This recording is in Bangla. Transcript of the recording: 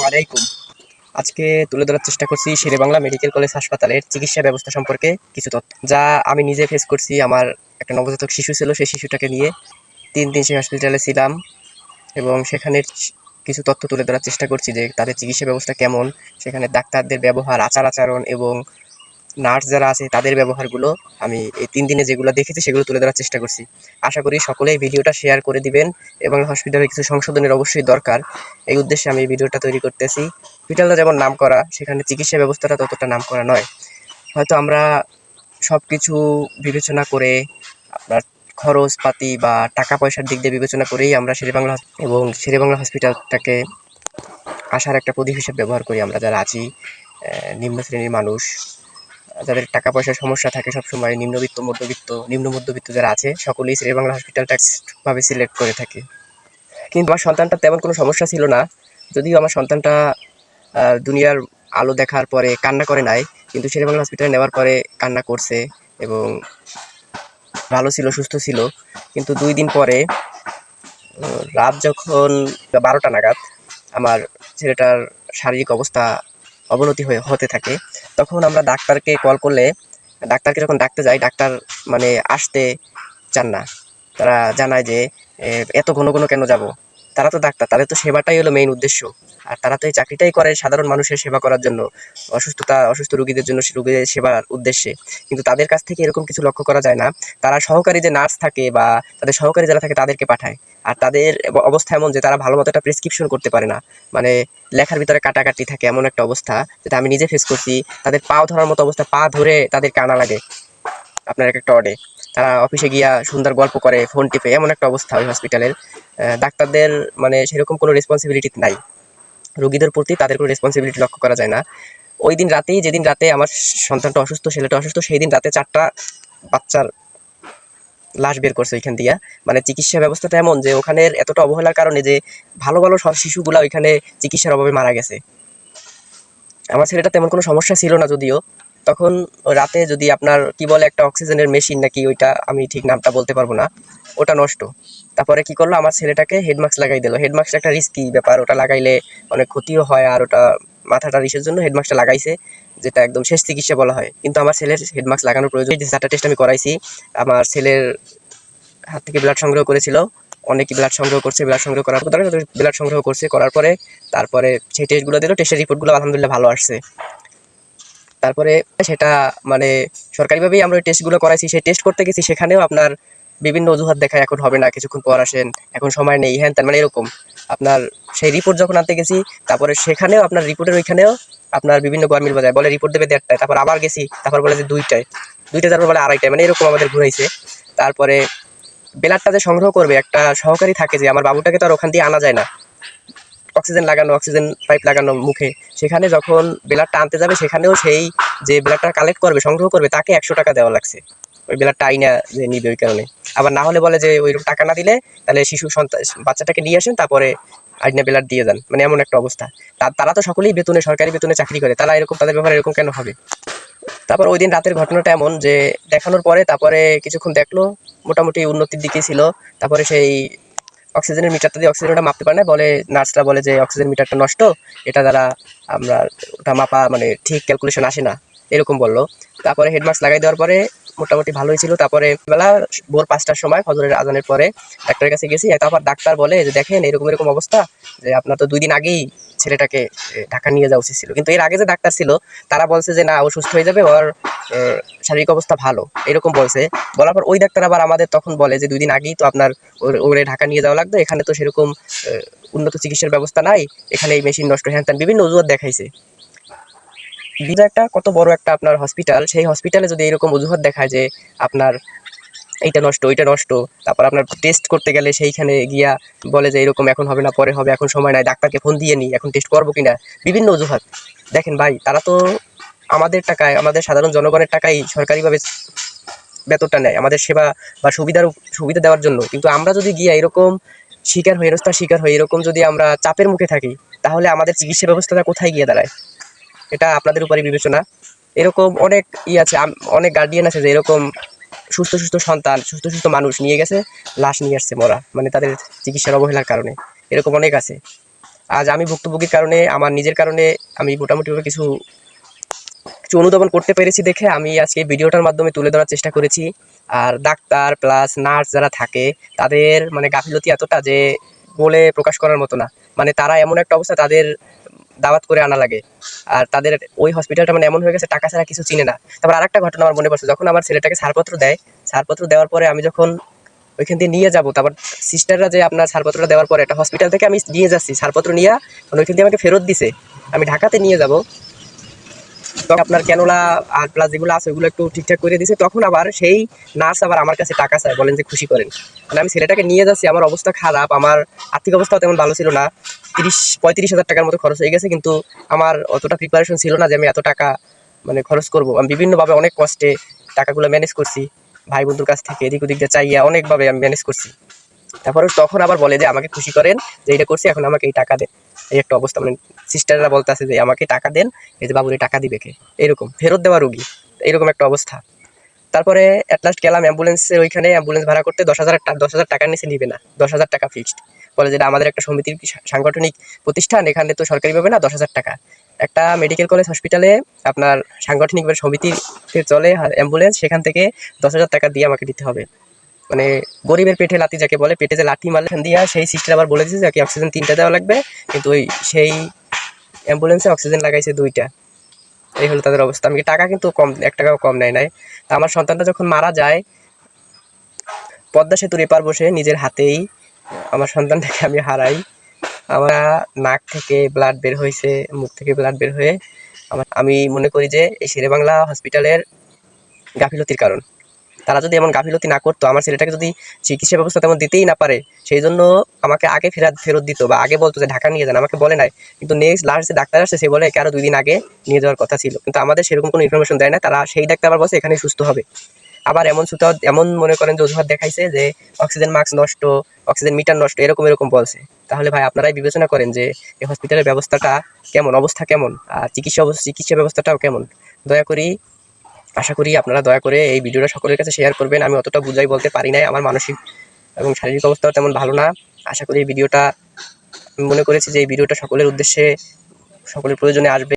আলাইকুম। আজকে তুলে ধরার চেষ্টা করছি শেরেবাংলা মেডিকেল কলেজ হাসপাতালের চিকিৎসা ব্যবস্থা সম্পর্কে কিছু তথ্য, যা আমি নিজে ফেস করছি। আমার একটা নবজাতক শিশু ছিল, সেই শিশুটাকে নিয়ে 3 দিন সেই হসপিটালে ছিলাম এবং সেখানের কিছু তথ্য তুলে ধরার চেষ্টা করছি যে তাদের চিকিৎসা ব্যবস্থা কেমন, সেখানে ডাক্তারদের ব্যবহার, আচার-আচরণ এবং নার্স যারা আছে তাদের ব্যবহারগুলো আমি এই 3 দিনে যেগুলো দেখেছি সেগুলো তুলে ধরার চেষ্টা করছি। আশা করি সকলেই ভিডিওটা শেয়ার করে দিবেন এবং হসপিটালে কিছু সংশোধনের অবশ্যই দরকার, এই উদ্দেশ্যে আমি এই ভিডিওটা তৈরি করতেছি। হসপিটালটা যেমন নামকরা, সেখানে চিকিৎসা ব্যবস্থাটা ততটা নামকরা নয়। হয়তো আমরা সব কিছু বিবেচনা করে, আপনার খরচপাতি বা টাকা পয়সার দিক দিয়ে বিবেচনা করেই আমরা শেরেবাংলা হসপিটালটাকে আশার একটা প্রদীপ হিসেবে ব্যবহার করি আমরা যারা আছি নিম্ন শ্রেণীর মানুষ, যাদের টাকা পয়সার সমস্যা থাকে সবসময়, নিম্ন মধ্যবিত্ত যারা আছে সকলেই শেরেবাংলা হসপিটালটা ভাবে সিলেক্ট করে থাকে। কিন্তু আমার সন্তানটা তেমন কোনো সমস্যা ছিল না, যদিও আমার সন্তানটা দুনিয়ার আলো দেখার পরে কান্না করে নাই, কিন্তু শেরেবাংলা হসপিটালে নেওয়ার পরে কান্না করছে এবং ভালো ছিল, সুস্থ ছিল। কিন্তু 2 দিন পরে রাত যখন 12টা নাগাদ আমার ছেলেটার শারীরিক অবস্থা অবনতি হতে থাকে, তখন আমরা ডাক্তারকে কল করলে, ডাক্তারকে যখন ডাকতে যাই, ডাক্তার মানে আসতে চান না। তারা জানায় যে এত ঘন ঘন কেন যাব, তারা তো ডাক্তার, তাদের তো সেবাটাই হলো মেইন উদ্দেশ্য, আর তারা তো এই চাকরিটাই করে সাধারণ মানুষের সেবা করার জন্য, অসুস্থ রোগীদের জন্য, রোগীদের সেবার উদ্দেশ্যে। কিন্তু তাদের কাছ থেকে এরকম কিছু লক্ষ্য করা যায় না। তারা সহকারী যে নার্স থাকে বা তাদের সহকারী যারা থাকে তাদেরকে পাঠায়, আর তাদের অবস্থা এমন যে তারা ভালো মতো একটা প্রেসক্রিপশন করতে পারে না, মানে লেখার ভিতরে কাটাকাটি থাকে, এমন একটা অবস্থা যেটা আমি নিজে ফেস করছি। তাদের পাও ধরার মতো অবস্থা, পা ধরে তাদেরকে আনা লাগে আপনার এক একটা ওয়ার্ডে। তারা অফিসে গিয়া সুন্দর গল্প করে, ফোন টিপে, এমন একটা অবস্থা ওই হসপিটালের। ডাক্তারদের মানে সেরকম কোনো রেসপন্সিবিলিটি নাই রোগীদের প্রতি, তাদের কোনো রেসপন্সিবিলিটি লক্ষ্য করা যায় না। ওই দিন রাতেই, যেদিন রাতে আমার সন্তানটা অসুস্থ, ছেলেটা অসুস্থ, সেই দিন রাতে 4টা বাচ্চার লাশ বের করছে ওইখান দিয়া। মানে চিকিৎসা ব্যবস্থাটা এমন যে ওখানের এতটা অবহেলার কারণে যে ভালো ভালো সব শিশুগুলা ওইখানে চিকিৎসার অভাবে মারা গেছে। আমার ছেলেটা তেমন কোনো সমস্যা ছিল না যদিও। তখন রাতে যদি আপনার কি বলে একটা অক্সিজেনের মেশিন নাকি, ওইটা আমি ঠিক নামটা বলতে পারবো না, ওটা নষ্ট। তারপরে কি করলো, আমার ছেলেটাকে হেডমাস্ক লাগাই দিল। হেডমাস্ক একটা রিস্কি ব্যাপার, ওটা লাগাইলে অনেক ক্ষতিও হয়, আর ওটা মাথাটা রিসের জন্য হেডমাস্কটা লাগাইছে, যেটা একদম শেষ চিকিৎসা বলা হয়। কিন্তু আমার ছেলের হেডমাস্ক লাগানোর প্রয়োজন। 4টা টেস্ট আমি করাইছি। আমার ছেলের হাত থেকে ব্লাড সংগ্রহ করেছিল, অনেকই ব্লাড সংগ্রহ করছে, ব্লাড সংগ্রহ করার পর ব্লাড সংগ্রহ করছে, করার পরে তারপরে সেই টেস্টগুলো দিল, টেস্টের রিপোর্টগুলো আলহামদুলিল্লাহ ভালো আসছে। তারপরে সেটা মানে সরকারিভাবেই আমরা ওই টেস্টগুলো করাইছি। সেই টেস্ট করতে গেছি, সেখানেও আপনার বিভিন্ন অজুহাত দেখায়, এখন হবে না, কিছুক্ষণ পর আসেন, এখন সময় নেই, হ্যান ত্যান, মানে এরকম। আপনার সেই রিপোর্ট যখন আনতে গেছি, তারপরে সেখানেও আপনার রিপোর্টের ওইখানেও আপনার বিভিন্ন গরমিল বাজায়, বলে রিপোর্ট দেবে 1:30টায়, তারপর আবার গেছি, তারপর বলে যে 2টায়, তারপর বলে 2:30টায়, মানে এরকম আমাদের ঘুরাইছে। তারপরে ব্লাডটা যে সংগ্রহ করবে, একটা সহকারী থাকে, যে আমার বাবুটাকে তো আর ওখান দিয়ে আনা যায় না, অক্সিজেন লাগানো, অক্সিজেন পাইপ লাগানো মুখে, সেখানে যখন ব্লাডটা আনতে যাবে, সেখানেও সেই যে ব্লাডটা কালেক্ট করবে, সংগ্রহ করবে, তাকে 100 টাকা দেওয়া লাগছে ওই ব্লাডটা আইনা যে নিবে ওই কারণে। আবার না হলে বলে যে ওই টাকা না দিলে তাহলে বাচ্চাটাকে নিয়ে আসেন, তারপরে আইনা ব্লাড দিয়ে যান, মানে এমন একটা অবস্থা। তারা তো সকলেই বেতনে, সরকারি বেতনে চাকরি করে, তারা এরকম, তাদের ব্যাপারে এরকম কেন হবে? তারপর ওই দিন রাতের ঘটনাটা এমন যে দেখানোর পরে তারপরে কিছুক্ষণ দেখলো, মোটামুটি উন্নতির দিকে ছিল। তারপরে সেই অক্সিজেনের মিটারটা দিয়ে অক্সিজেনটা মাপতে পারে না, বলে নার্সরা বলে যে অক্সিজেন মিটারটা নষ্ট, এটা দ্বারা আমরা ওটা মাপা মানে ঠিক ক্যালকুলেশন আসে না, এরকম বললো। তারপরে হেডমাস্ক লাগাই দেওয়ার পরে মোটামুটি ভালোই ছিল। তারপরে বেলা ভোর 5টার সময় ফজরের আজানের পরে ডাক্তারের কাছে গেছি। তারপর ডাক্তার বলে যে দেখেন এরকম এরকম অবস্থা, যে আপনার তো 2 দিন আগেই ছেলেটাকে ঢাকা নিয়ে যাওয়া উচিত ছিল। কিন্তু এর আগে যে ডাক্তার ছিল তারা বলছে যে না, ও সুস্থ হয়ে যাবে, ওর শারীরিক অবস্থা ভালো, এরকম বলছে। বলার পর ওই ডাক্তার আবার আমাদের তখন বলে যে 2 দিন আগেই তো আপনার ওরে ঢাকা নিয়ে যাওয়া লাগতো, এখানে তো সেরকম উন্নত চিকিৎসার ব্যবস্থা নাই, এখানে এই মেশিন নষ্ট, হ্যান ত্যান বিভিন্ন অজুহাত দেখাইছে। একটা কত বড় একটা আপনার হসপিটাল, সেই হসপিটালে যদি এরকম অজুহাত দেখায় যে আপনার এইটা নষ্ট, ওইটা নষ্ট, তারপর আপনার টেস্ট করতে গেলে সেইখানে গিয়া বলে যে এরকম এখন হবে না, পরে হবে, এখন সময় নাই, ডাক্তারকে ফোন দিয়ে নি, এখন টেস্ট করবো কিনা, বিভিন্ন অজুহাত। দেখেন ভাই, তারা তো আমাদের টাকায়, আমাদের সাধারণ জনগণের টাকায় সরকারিভাবে বেতনটা নেয় আমাদের সেবা বা সুবিধা দেওয়ার জন্য। কিন্তু আমরা যদি গিয়ে এরকম হেনস্থার শিকার হই, এরকম যদি আমরা চাপের মুখে থাকি, তাহলে আমাদের চিকিৎসা ব্যবস্থাটা কোথায় গিয়ে দাঁড়ায়? এটা আপনাদের উপরে বিবেচনা। এরকম অনেক আছে, অনেক গার্ডিয়ান আছে যে এরকম সুস্থ সুস্থ সন্তান, সুস্থ সুস্থ মানুষ নিয়ে গেছে, লাশ নিয়ে আসছে মরা, মানে তাদের চিকিৎসার অবহেলার কারণে, এরকম অনেক আছে। আজ আমি ভুক্তভোগীর কারণে, আমার নিজের কারণে আমি মোটামুটিভাবে কিছু কিছু অনুধাবন করতে পেরেছি দেখে আমি আজকে ভিডিওটার মাধ্যমে তুলে ধরার চেষ্টা করেছি। আর ডাক্তার প্লাস নার্স যারা থাকে তাদের মানে গাফিলতি এতটা যে বলে প্রকাশ করার মতো না। মানে তারা এমন একটা অবস্থা, তাদের দাওয়াত করে আনা লাগে। আর তাদের ওই হসপিটালটা মানে এমন হয়ে গেছে, টাকা ছাড়া কিছু চিনে না। তারপর আরেকটা ঘটনা আমার মনে পড়ছে, যখন আমার ছেলেটাকে ছাড়পত্র দেয়, ছাড়পত্র দেওয়ার পরে আমি যখন ওইখান দিয়ে নিয়ে যাবো, তারপর সিস্টাররা যে আপনার ছাড়পত্রটা দেওয়ার পরে একটা হসপিটাল থেকে আমি নিয়ে যাচ্ছি ছাড়পত্র নিয়ে, ওইখান দিয়ে আমাকে ফেরত দিছে, আমি ঢাকাতে নিয়ে যাব, তখন আপনার ক্যানোলা আর প্লাস যেগুলো আছে ওইগুলো একটু ঠিকঠাক করে দিয়েছে, তখন আবার সেই নার্স আবার আমার কাছে টাকা চায়, বলেন যে খুশি করেন। মানে আমি ছেলেটাকে নিয়ে যাচ্ছি, আমার অবস্থা খারাপ, আমার আর্থিক অবস্থাও তেমন ভালো ছিল না, 35-35 হাজার টাকার মতো খরচ হয়ে গেছে, কিন্তু আমার অতটা প্রিপারেশন ছিল না যে আমি এত টাকা মানে খরচ করব। আমি বিভিন্নভাবে অনেক কষ্টে টাকাগুলো ম্যানেজ করছি, ভাই বন্ধুর কাছ থেকে এদিক ওদিক দিয়ে চাইয়া অনেকভাবে আমি ম্যানেজ করছি। তারপরে তখন আবার বলে যে আমাকে খুশি করেন, যে এটা করছি, এখন আমাকে এই টাকা দেন। এই একটা অবস্থা, মানে সিস্টাররা বলতে আছে যে আমাকে টাকা দেন, এই যে বাবুরে টাকা দিবে কে, এরকম ফেরত দেওয়া রুগী, এরকম একটা অবস্থা। তারপরে অ্যাট লাস্ট গেলাম অ্যাম্বুলেন্সের ওইখানে, অ্যাম্বুলেন্স ভাড়া করতে 10,000 টাকার নিচে নিবে না, 10,000 টাকা ফিক্সড। বলে যেটা আমাদের একটা সমিতির সাংগঠনিক প্রতিষ্ঠান, এখানে তো সরকারিভাবে না, 10,000 টাকা। একটা মেডিকেল কলেজ হসপিটালে আপনার সাংগঠনিকভাবে সমিতিতে চলে অ্যাম্বুলেন্স, সেখান থেকে 10,000 টাকা দিয়ে আমাকে দিতে হবে। মানে গরিবের পেটে লাথি যাকে বলে, পেটে যে লাথি মারলে দিয়া সেই সিস্টার আবার বলে দিয়েছে যে অক্সিজেন 3টা দেওয়া লাগবে, কিন্তু ওই সেই অ্যাম্বুলেন্সে অক্সিজেন লাগাইছে 2টা। এই হলো তাদের অবস্থা। আমি টাকা কিন্তু কম, 1 টাকাও কম নেয় নাই। তা আমার সন্তানটা যখন মারা যায়, পদ্মা সেতুর এপার বসে নিজের হাতেই আমার সন্তানটাকে আমি হারাই। আমার নাক থেকে ব্লাড বের হয়েছে, মুখ থেকে ব্লাড বের হয়ে আমি মনে করি যে এই শেরেবাংলা হসপিটালের গাফিলতির কারণ। তারা যদি এমন গাফিলতি না করতো, আমার ছেলেটাকে যদি চিকিৎসা ব্যবস্থা তেমন দিতেই না পারে, সেই জন্য আমাকে আগে ফেরত দিত, বা আগে বলতো যে ঢাকা নিয়ে যান, আমাকে বলে নাই। কিন্তু নেক্সট লাস্ট যে ডাক্তার আসছে সে বলে একে আরো 2 দিন আগে নিয়ে যাওয়ার কথা ছিল, কিন্তু আমাদের সেরকম কোনো ইনফরমেশন দেয় না। তারা সেই ডাক্তার আবার বলছে এখানেই সুস্থ হবে। আবার এমন মনে করেন যে অজুহাত দেখাইছে যে অক্সিজেন মাস্ক নষ্ট, অক্সিজেন মিটার নষ্ট, এরকম বলছে। তাহলে ভাই আপনারাই বিবেচনা করেন যে এই হসপিটালের ব্যবস্থাটা কেমন, অবস্থা কেমন, আর চিকিৎসা ব্যবস্থাটাও কেমন। দয়া করি, আশা করি আপনারা দয়া করে এই ভিডিওটা সকলের কাছে শেয়ার করবেন। আমি অতটা বুঝাই বলতে পারি নাই, আমার মানসিক এবং শারীরিক অবস্থাও তেমন ভালো না। আশা করি এই ভিডিওটা, আমি মনে করেছি যে এই ভিডিওটা সকলের উদ্দেশ্যে, সকলের প্রয়োজনে আসবে।